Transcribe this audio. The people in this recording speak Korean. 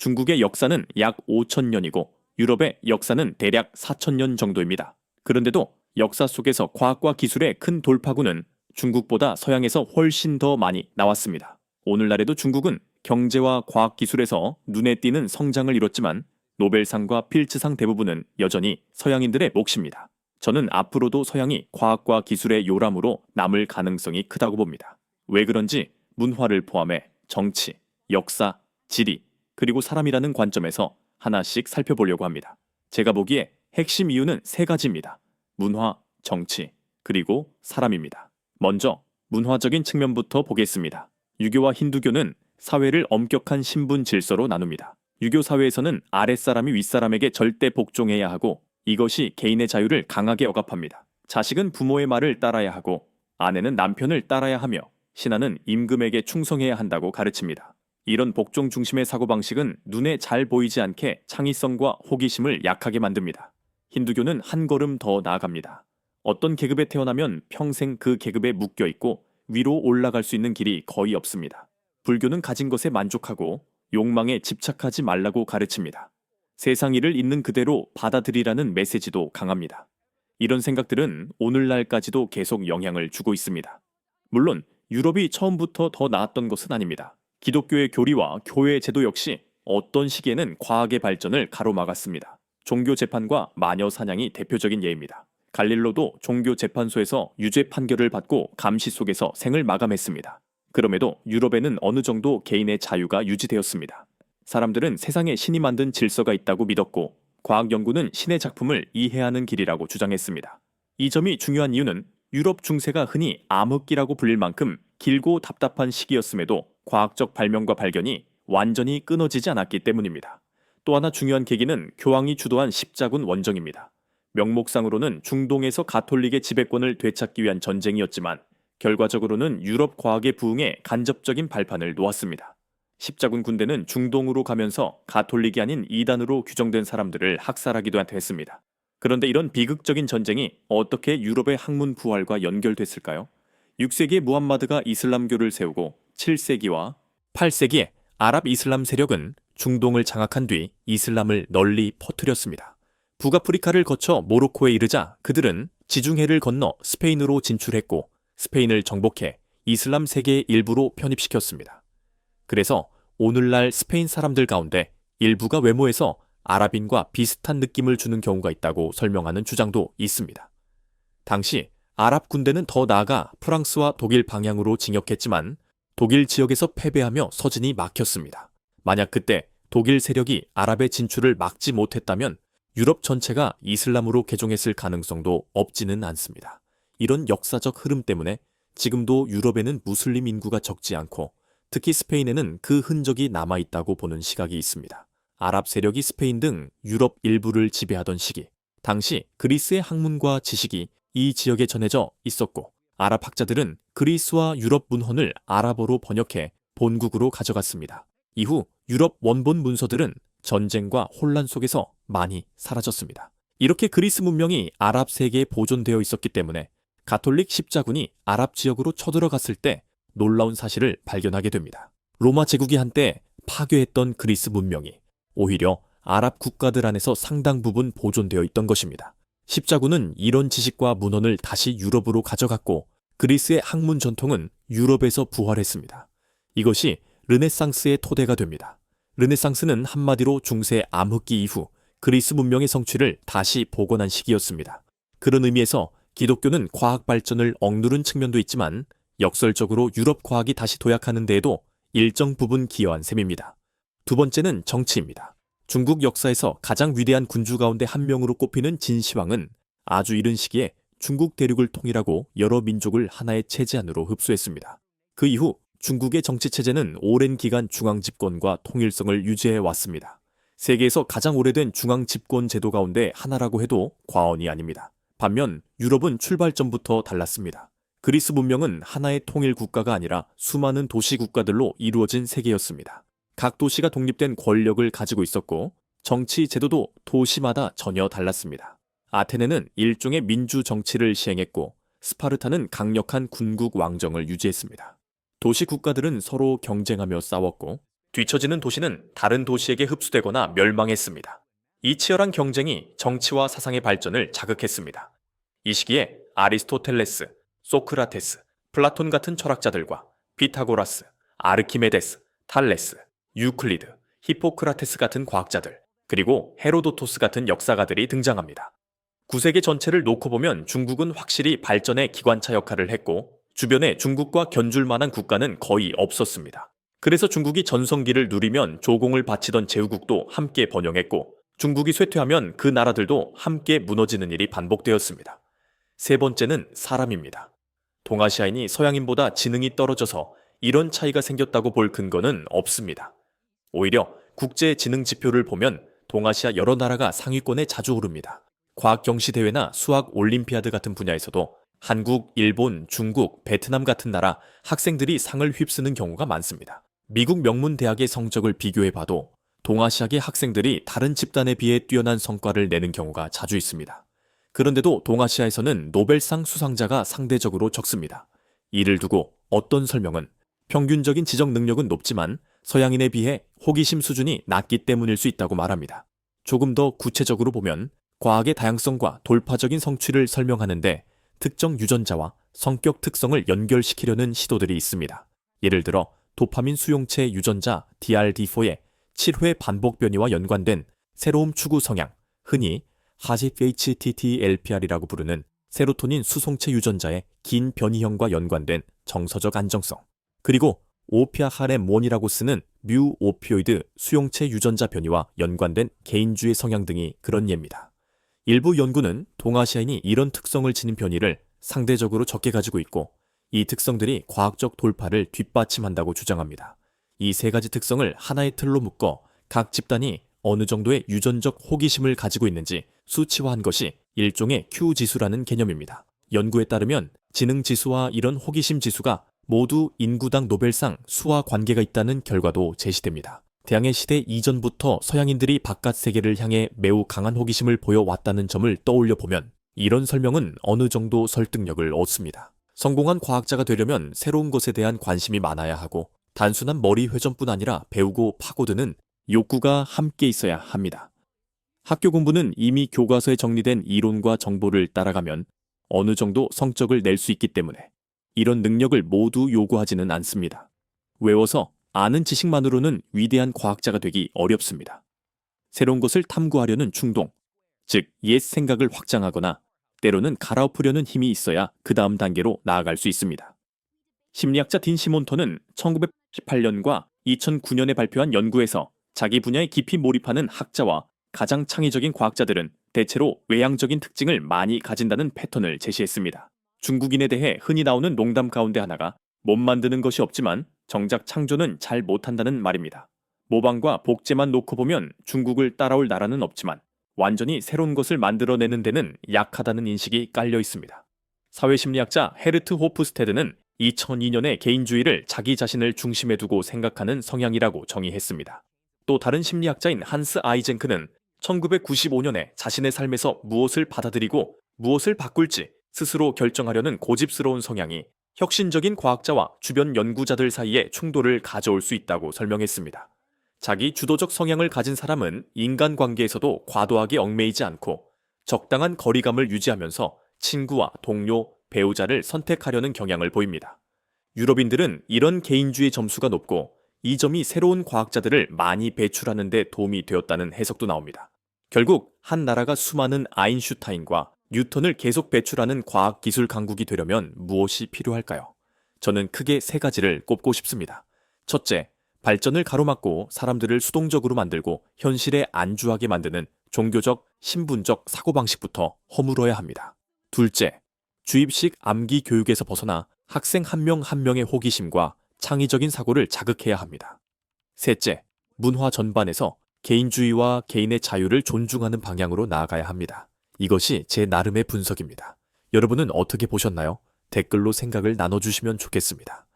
중국의 역사는 약 5,000년이고 유럽의 역사는 대략 4,000년 정도입니다. 그런데도 역사 속에서 과학과 기술의 큰 돌파구는 중국보다 서양에서 훨씬 더 많이 나왔습니다. 오늘날에도 중국은 경제와 과학 기술에서 눈에 띄는 성장을 이뤘지만 노벨상과 필즈상 대부분은 여전히 서양인들의 몫입니다. 저는 앞으로도 서양이 과학과 기술의 요람으로 남을 가능성이 크다고 봅니다. 왜 그런지 문화를 포함해 정치, 역사, 지리, 그리고 사람이라는 관점에서 하나씩 살펴보려고 합니다. 제가 보기에 핵심 이유는 세 가지입니다. 문화, 정치, 그리고 사람입니다. 먼저 문화적인 측면부터 보겠습니다. 유교와 힌두교는 사회를 엄격한 신분 질서로 나눕니다. 유교 사회에서는 아랫사람이 윗사람에게 절대 복종해야 하고 이것이 개인의 자유를 강하게 억압합니다. 자식은 부모의 말을 따라야 하고 아내는 남편을 따라야 하며 신하는 임금에게 충성해야 한다고 가르칩니다. 이런 복종 중심의 사고방식은 눈에 잘 보이지 않게 창의성과 호기심을 약하게 만듭니다. 힌두교는 한 걸음 더 나아갑니다. 어떤 계급에 태어나면 평생 그 계급에 묶여 있고 위로 올라갈 수 있는 길이 거의 없습니다. 불교는 가진 것에 만족하고 욕망에 집착하지 말라고 가르칩니다. 세상 일을 있는 그대로 받아들이라는 메시지도 강합니다. 이런 생각들은 오늘날까지도 계속 영향을 주고 있습니다. 물론 유럽이 처음부터 더 나았던 것은 아닙니다. 기독교의 교리와 교회 제도 역시 어떤 시기에는 과학의 발전을 가로막았습니다. 종교 재판과 마녀 사냥이 대표적인 예입니다. 갈릴로도 종교 재판소에서 유죄 판결을 받고 감시 속에서 생을 마감했습니다. 그럼에도 유럽에는 어느 정도 개인의 자유가 유지되었습니다. 사람들은 세상에 신이 만든 질서가 있다고 믿었고 과학 연구는 신의 작품을 이해하는 길이라고 주장했습니다. 이 점이 중요한 이유는 유럽 중세가 흔히 암흑기라고 불릴 만큼 길고 답답한 시기였음에도 과학적 발명과 발견이 완전히 끊어지지 않았기 때문입니다. 또 하나 중요한 계기는 교황이 주도한 십자군 원정입니다. 명목상으로는 중동에서 가톨릭의 지배권을 되찾기 위한 전쟁이었지만 결과적으로는 유럽 과학의 부흥에 간접적인 발판을 놓았습니다. 십자군 군대는 중동으로 가면서 가톨릭이 아닌 이단으로 규정된 사람들을 학살하기도 했습니다. 그런데 이런 비극적인 전쟁이 어떻게 유럽의 학문 부활과 연결됐을까요? 6세기에 무함마드가 이슬람교를 세우고 7세기와 8세기에 아랍 이슬람 세력은 중동을 장악한 뒤 이슬람을 널리 퍼뜨렸습니다. 북아프리카를 거쳐 모로코에 이르자 그들은 지중해를 건너 스페인으로 진출했고 스페인을 정복해 이슬람 세계의 일부로 편입시켰습니다. 그래서 오늘날 스페인 사람들 가운데 일부가 외모에서 아랍인과 비슷한 느낌을 주는 경우가 있다고 설명하는 주장도 있습니다. 당시 아랍 군대는 더 나아가 프랑스와 독일 방향으로 진격했지만 독일 지역에서 패배하며 서진이 막혔습니다. 만약 그때 독일 세력이 아랍의 진출을 막지 못했다면 유럽 전체가 이슬람으로 개종했을 가능성도 없지는 않습니다. 이런 역사적 흐름 때문에 지금도 유럽에는 무슬림 인구가 적지 않고 특히 스페인에는 그 흔적이 남아있다고 보는 시각이 있습니다. 아랍 세력이 스페인 등 유럽 일부를 지배하던 시기, 당시 그리스의 학문과 지식이 이 지역에 전해져 있었고 아랍 학자들은 그리스와 유럽 문헌을 아랍어로 번역해 본국으로 가져갔습니다. 이후 유럽 원본 문서들은 전쟁과 혼란 속에서 많이 사라졌습니다. 이렇게 그리스 문명이 아랍 세계에 보존되어 있었기 때문에 가톨릭 십자군이 아랍 지역으로 쳐들어갔을 때 놀라운 사실을 발견하게 됩니다. 로마 제국이 한때 파괴했던 그리스 문명이 오히려 아랍 국가들 안에서 상당 부분 보존되어 있던 것입니다. 십자군은 이런 지식과 문헌을 다시 유럽으로 가져갔고 그리스의 학문 전통은 유럽에서 부활했습니다. 이것이 르네상스의 토대가 됩니다. 르네상스는 한마디로 중세 암흑기 이후 그리스 문명의 성취를 다시 복원한 시기였습니다. 그런 의미에서 기독교는 과학 발전을 억누른 측면도 있지만 역설적으로 유럽 과학이 다시 도약하는 데에도 일정 부분 기여한 셈입니다. 두 번째는 정치입니다. 중국 역사에서 가장 위대한 군주 가운데 한 명으로 꼽히는 진시황은 아주 이른 시기에 중국 대륙을 통일하고 여러 민족을 하나의 체제 안으로 흡수했습니다. 그 이후 중국의 정치체제는 오랜 기간 중앙집권과 통일성을 유지해 왔습니다. 세계에서 가장 오래된 중앙집권 제도 가운데 하나라고 해도 과언이 아닙니다. 반면 유럽은 출발점부터 달랐습니다. 그리스 문명은 하나의 통일 국가가 아니라 수많은 도시 국가들로 이루어진 세계였습니다. 각 도시가 독립된 권력을 가지고 있었고 정치 제도도 도시마다 전혀 달랐습니다. 아테네는 일종의 민주 정치를 시행했고 스파르타는 강력한 군국 왕정을 유지했습니다. 도시 국가들은 서로 경쟁하며 싸웠고 뒤처지는 도시는 다른 도시에게 흡수되거나 멸망했습니다. 이 치열한 경쟁이 정치와 사상의 발전을 자극했습니다. 이 시기에 아리스토텔레스, 소크라테스, 플라톤 같은 철학자들과 피타고라스, 아르키메데스, 탈레스, 유클리드, 히포크라테스 같은 과학자들, 그리고 헤로도토스 같은 역사가들이 등장합니다. 9세기 전체를 놓고 보면 중국은 확실히 발전의 기관차 역할을 했고 주변에 중국과 견줄 만한 국가는 거의 없었습니다. 그래서 중국이 전성기를 누리면 조공을 바치던 제후국도 함께 번영했고 중국이 쇠퇴하면 그 나라들도 함께 무너지는 일이 반복되었습니다. 세 번째는 사람입니다. 동아시아인이 서양인보다 지능이 떨어져서 이런 차이가 생겼다고 볼 근거는 없습니다. 오히려 국제 지능 지표를 보면 동아시아 여러 나라가 상위권에 자주 오릅니다. 과학 경시 대회나 수학 올림피아드 같은 분야에서도 한국, 일본, 중국, 베트남 같은 나라 학생들이 상을 휩쓰는 경우가 많습니다. 미국 명문 대학의 성적을 비교해봐도 동아시아계 학생들이 다른 집단에 비해 뛰어난 성과를 내는 경우가 자주 있습니다. 그런데도 동아시아에서는 노벨상 수상자가 상대적으로 적습니다. 이를 두고 어떤 설명은 평균적인 지적 능력은 높지만 서양인에 비해 호기심 수준이 낮기 때문일 수 있다고 말합니다. 조금 더 구체적으로 보면 과학의 다양성과 돌파적인 성취를 설명하는데 특정 유전자와 성격 특성을 연결시키려는 시도들이 있습니다. 예를 들어 도파민 수용체 유전자 DRD4의 7회 반복 변이와 연관된 새로움 추구 성향, 흔히 HTTLPR이라고 부르는 세로토닌 수송체 유전자의 긴 변이형과 연관된 정서적 안정성, 그리고 오피아하렘1이라고 쓰는 뮤 오피오이드 수용체 유전자 변이와 연관된 개인주의 성향 등이 그런 예입니다. 일부 연구는 동아시아인이 이런 특성을 지닌 변이를 상대적으로 적게 가지고 있고 이 특성들이 과학적 돌파를 뒷받침한다고 주장합니다. 이 세 가지 특성을 하나의 틀로 묶어 각 집단이 어느 정도의 유전적 호기심을 가지고 있는지 수치화한 것이 일종의 Q지수라는 개념입니다. 연구에 따르면 지능지수와 이런 호기심 지수가 모두 인구당 노벨상 수와 관계가 있다는 결과도 제시됩니다. 대항해 시대 이전부터 서양인들이 바깥 세계를 향해 매우 강한 호기심을 보여왔다는 점을 떠올려 보면 이런 설명은 어느 정도 설득력을 얻습니다. 성공한 과학자가 되려면 새로운 것에 대한 관심이 많아야 하고 단순한 머리 회전뿐 아니라 배우고 파고드는 욕구가 함께 있어야 합니다. 학교 공부는 이미 교과서에 정리된 이론과 정보를 따라가면 어느 정도 성적을 낼 수 있기 때문에 이런 능력을 모두 요구하지는 않습니다. 외워서 아는 지식만으로는 위대한 과학자가 되기 어렵습니다. 새로운 것을 탐구하려는 충동, 즉 옛 생각을 확장하거나 때로는 갈아엎으려는 힘이 있어야 그 다음 단계로 나아갈 수 있습니다. 심리학자 딘 시몬턴은 1918년과 2009년에 발표한 연구에서 자기 분야에 깊이 몰입하는 학자와 가장 창의적인 과학자들은 대체로 외향적인 특징을 많이 가진다는 패턴을 제시했습니다. 중국인에 대해 흔히 나오는 농담 가운데 하나가 못 만드는 것이 없지만 정작 창조는 잘 못한다는 말입니다. 모방과 복제만 놓고 보면 중국을 따라올 나라는 없지만 완전히 새로운 것을 만들어내는 데는 약하다는 인식이 깔려 있습니다. 사회심리학자 헤르트 호프스테드는 2002년에 개인주의를 자기 자신을 중심에 두고 생각하는 성향이라고 정의했습니다. 또 다른 심리학자인 한스 아이젠크는 1995년에 자신의 삶에서 무엇을 받아들이고 무엇을 바꿀지 스스로 결정하려는 고집스러운 성향이 혁신적인 과학자와 주변 연구자들 사이에 충돌을 가져올 수 있다고 설명했습니다. 자기 주도적 성향을 가진 사람은 인간관계에서도 과도하게 얽매이지 않고 적당한 거리감을 유지하면서 친구와 동료, 배우자를 선택하려는 경향을 보입니다. 유럽인들은 이런 개인주의 점수가 높고 이 점이 새로운 과학자들을 많이 배출하는 데 도움이 되었다는 해석도 나옵니다. 결국 한 나라가 수많은 아인슈타인과 뉴턴을 계속 배출하는 과학기술 강국이 되려면 무엇이 필요할까요? 저는 크게 세 가지를 꼽고 싶습니다. 첫째, 발전을 가로막고 사람들을 수동적으로 만들고 현실에 안주하게 만드는 종교적, 신분적 사고방식부터 허물어야 합니다. 둘째, 주입식 암기 교육에서 벗어나 학생 한 명 한 명의 호기심과 창의적인 사고를 자극해야 합니다. 셋째, 문화 전반에서 개인주의와 개인의 자유를 존중하는 방향으로 나아가야 합니다. 이것이 제 나름의 분석입니다. 여러분은 어떻게 보셨나요? 댓글로 생각을 나눠주시면 좋겠습니다.